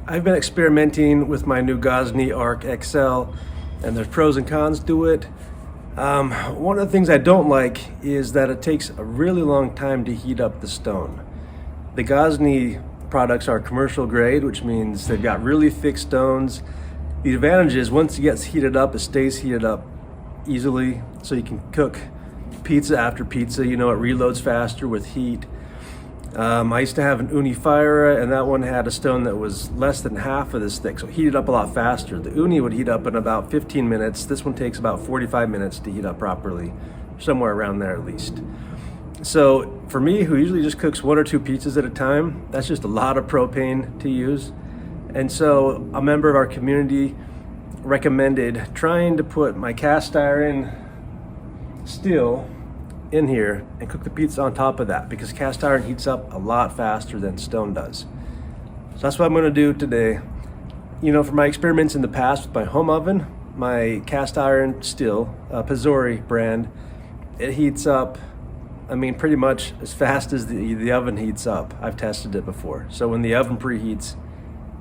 I've been experimenting with my new Gozney Arc XL, and there's pros and cons to it. One of the things I don't like is that it takes a really long time to heat up the stone. The Gozney products are commercial grade, which means they've got really thick stones. The advantage is once it gets heated up, it stays heated up easily, so you can cook pizza after pizza. You know, it reloads faster with heat. I used to have an Uni Fire, and that one had a stone that was less than half of this thick, so it heated up a lot faster. The Uni would heat up in about 15 minutes. This one takes about 45 minutes to heat up properly, somewhere around there at least. So for me, who usually just cooks 1 or 2 pizzas at a time, that's just a lot of propane to use. And so a member of our community recommended trying to put my cast iron still in here and cook the pizza on top of that, because cast iron heats up a lot faster than stone does. So that's what I'm going to do today. You know, for my experiments in the past with my home oven, my cast iron still, Pizzori brand, it heats up, I mean, pretty much as fast as the oven heats up. I've tested it before. So when the oven preheats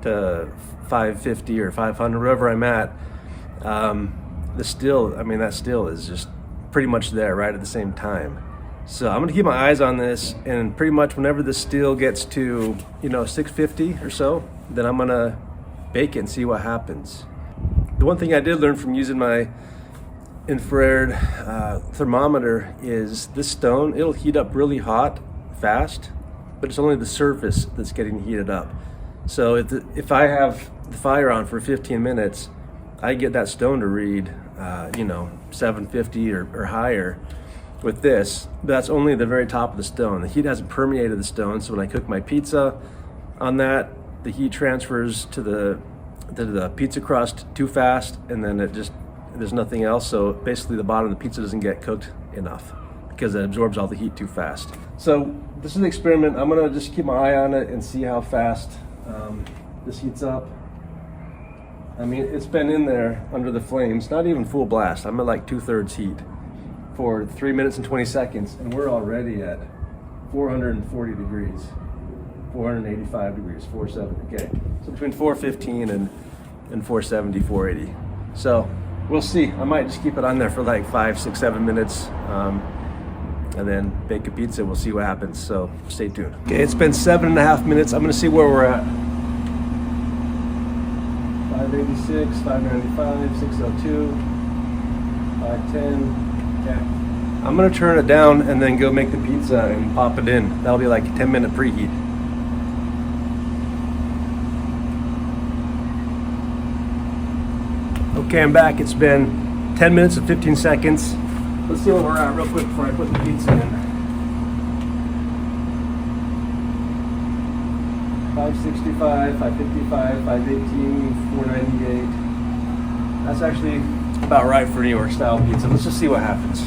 to 550 or 500, wherever I'm at, the still, I mean, that still is just pretty much there right at the same time. So I'm gonna keep my eyes on this, and pretty much whenever the steel gets to, you know, 650 or so, then I'm gonna bake it and see what happens. The one thing I did learn from using my infrared thermometer is this stone, it'll heat up really hot fast, but it's only the surface that's getting heated up. So if I have the fire on for 15 minutes, I get that stone to read, you know, 750 or higher with this. But that's only the very top of the stone. The heat hasn't permeated the stone, so when I cook my pizza on that, the heat transfers to the pizza crust too fast, and then there's nothing else. So basically the bottom of the pizza doesn't get cooked enough because it absorbs all the heat too fast. So this is an experiment. I'm gonna just keep my eye on it and see how fast this heats up. I mean, it's been in there under the flames, not even full blast. I'm at like 2/3 heat for 3 minutes and 20 seconds, and we're already at 440 degrees, 485 degrees, 470, okay. So between 415 and 470, 480. So we'll see. I might just keep it on there for like 5, 6, 7 minutes, and then bake a pizza. We'll see what happens, so stay tuned. Okay, it's been 7.5 minutes. I'm gonna see where we're at. 586, 595, 602, 510. Okay. I'm gonna turn it down and then go make the pizza and pop it in. That'll be like a 10-minute preheat. Okay, I'm back. It's been 10 minutes and 15 seconds. Let's see where we're at real quick before I put the pizza in. 565, 555, 518, 498. That's actually about right for New York style pizza. Let's just see what happens.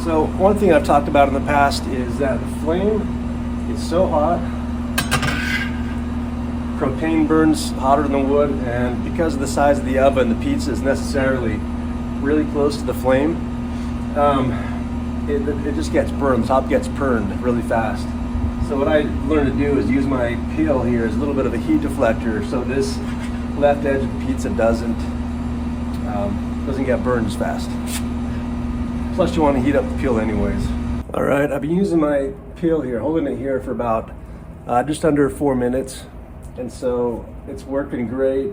So one thing I've talked about in the past is that the flame is so hot. Propane burns hotter than wood, and because of the size of the oven, the pizza is necessarily really close to the flame. It just gets burned, the top gets burned really fast. So what I learned to do is use my peel here as a little bit of a heat deflector, so this left edge of the pizza doesn't get burned as fast. Plus you want to heat up the peel anyways. All right, I've been using my peel here, holding it here for about just under 4 minutes. And so it's working great.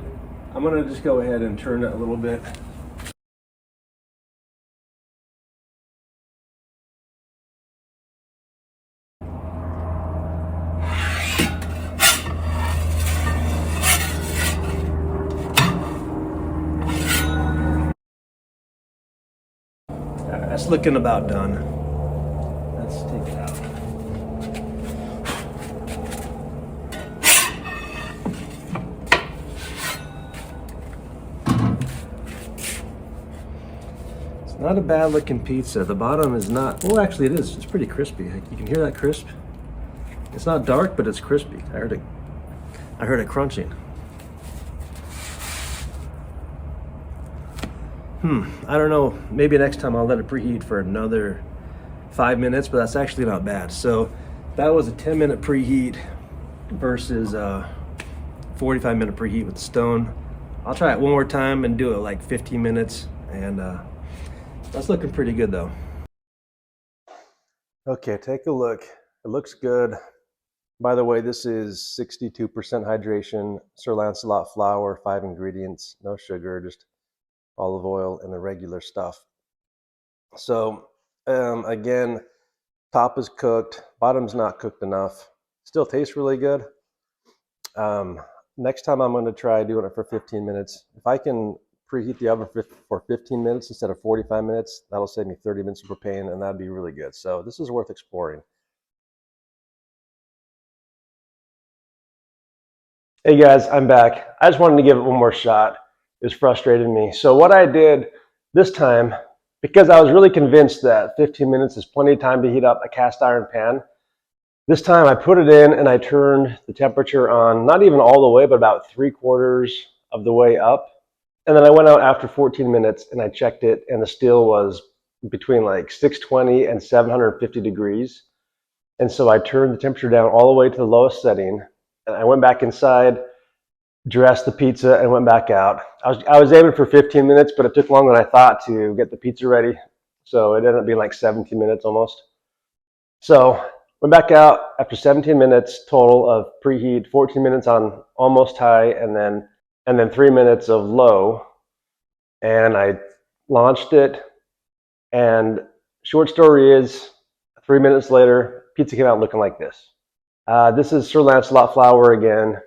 I'm gonna just go ahead and turn it a little bit. That's looking about done. Let's take it out. Not a bad looking pizza. The bottom is not, well actually it is. It's pretty crispy. You can hear that crisp. It's not dark, but it's crispy. I heard it crunching. I don't know, maybe next time I'll let it preheat for another 5 minutes, but that's actually not bad. So that was a 10-minute preheat versus a 45-minute preheat with the stone. I'll try it one more time and do it like 15 minutes, and that's looking pretty good though. Okay, take a look. It looks good. By the way, this is 62% hydration, Sir Lancelot flour, 5 ingredients, no sugar, just olive oil and the regular stuff. So again, top is cooked, bottom's not cooked enough. Still tastes really good. Next time I'm going to try doing it for 15 minutes. If I can preheat the oven for 15 minutes instead of 45 minutes, that'll save me 30 minutes of propane, and that'd be really good. So this is worth exploring. Hey guys, I'm back. I just wanted to give it one more shot. It was frustrating me. So what I did this time, because I was really convinced that 15 minutes is plenty of time to heat up a cast iron pan, this time I put it in and I turned the temperature on, not even all the way, but about 3/4 of the way up. And then I went out after 14 minutes and I checked it, and the steel was between like 620 and 750 degrees. And so I turned the temperature down all the way to the lowest setting, and I went back inside, dressed the pizza, and went back out. I was aiming for 15 minutes, but it took longer than I thought to get the pizza ready. So it ended up being like 17 minutes almost. So went back out after 17 minutes total of preheat, 14 minutes on almost high, and then 3 minutes of low. And I launched it, and short story is 3 minutes later, pizza came out looking like this. This is Sir Lancelot flour again,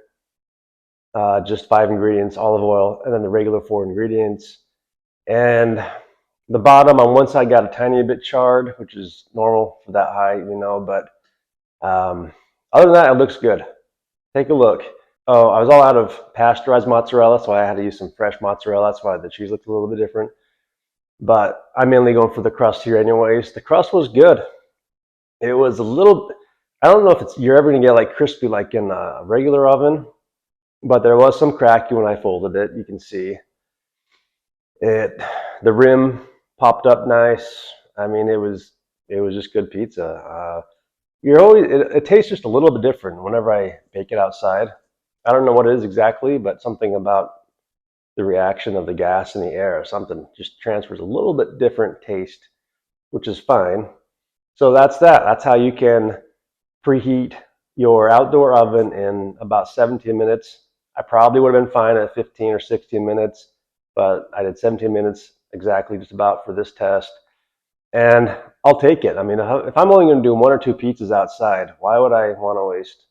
just 5 ingredients, olive oil, and then the regular 4 ingredients. And the bottom on one side got a tiny bit charred, which is normal for that high, but other than that, it looks good. Take a look. Oh, I was all out of pasteurized mozzarella, so I had to use some fresh mozzarella. That's why the cheese looked a little bit different. But I'm mainly going for the crust here anyways. The crust was good. It was a little, I don't know if you're ever gonna get like crispy like in a regular oven, but there was some crack when I folded it. You can see it. The rim popped up nice. I mean, it was just good pizza. It tastes just a little bit different whenever I bake it outside. I don't know what it is exactly, but something about the reaction of the gas in the air or something just transfers a little bit different taste, which is fine. So that's that. That's how you can preheat your outdoor oven in about 17 minutes. I probably would have been fine at 15 or 16 minutes, but I did 17 minutes exactly just about for this test. And I'll take it. I mean, if I'm only going to do 1 or 2 pizzas outside, why would I want to waste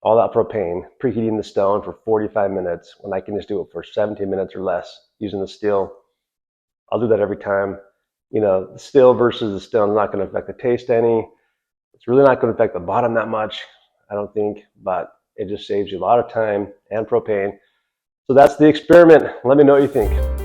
all that propane preheating the stone for 45 minutes when I can just do it for 17 minutes or less using the steel? I'll do that every time. The steel versus the stone is not going to affect the taste any. It's really not going to affect the bottom that much, I don't think, but it just saves you a lot of time and propane. So that's the experiment. Let me know what you think.